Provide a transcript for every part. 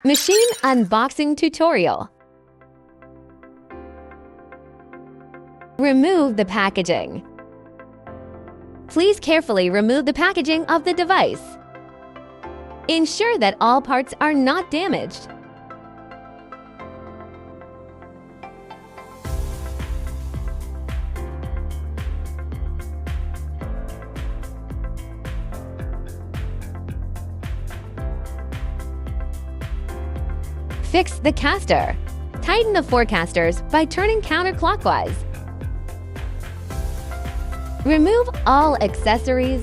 Machine unboxing tutorial. Remove the packaging. Please carefully remove the packaging of the device. Ensure that all parts are not damaged. Fix the caster. Tighten the four casters by turning counterclockwise. Remove all accessories.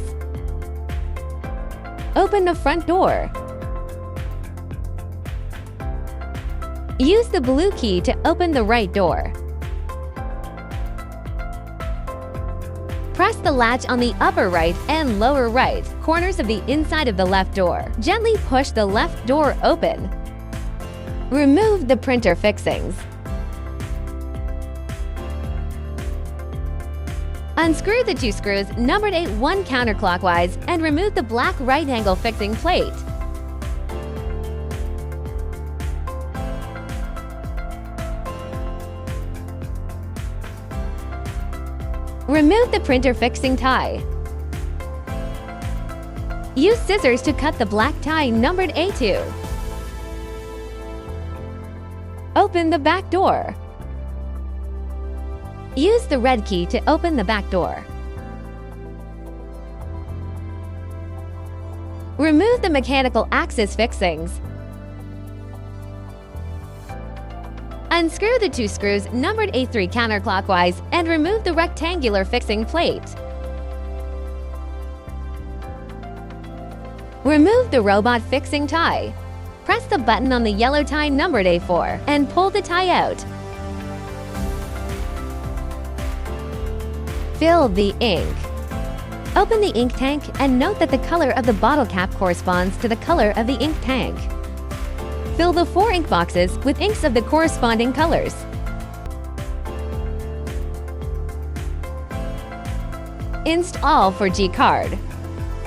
Open the front door. Use the blue key to open the right door. Press the latch on the upper right and lower right corners of the inside of the left door. Gently push the left door open. Remove the printer fixings. Unscrew the two screws numbered 1 counterclockwise and remove the black right-angle fixing plate. Remove the printer fixing tie. Use scissors to cut the black tie numbered A2. Open the back door. Use the red key to open the back door. Remove the mechanical axis fixings. Unscrew the two screws numbered A3 counterclockwise and remove the rectangular fixing plate. Remove the robot fixing tie. Press the button on the yellow tie numbered A4 and pull the tie out. Fill the ink. Open the ink tank and note that the color of the bottle cap corresponds to the color of the ink tank. Fill the 4 ink boxes with inks of the corresponding colors. Install 4G card.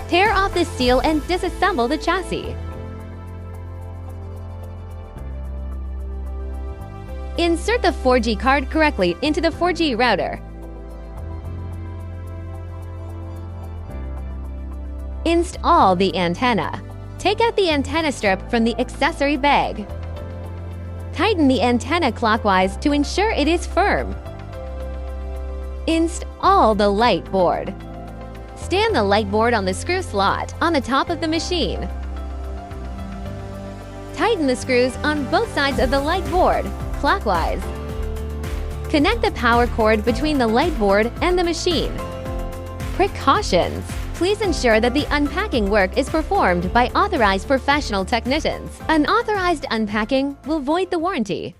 Tear off the seal and disassemble the chassis. Insert the 4G card correctly into the 4G router. Install the antenna. Take out the antenna strip from the accessory bag. Tighten the antenna clockwise to ensure it is firm. Install the light board. Stand the light board on the screw slot on the top of the machine. Tighten the screws on both sides of the light board, clockwise. Connect the power cord between the light board and the machine. Precautions. Please ensure that the unpacking work is performed by authorized professional technicians. Unauthorized unpacking will void the warranty.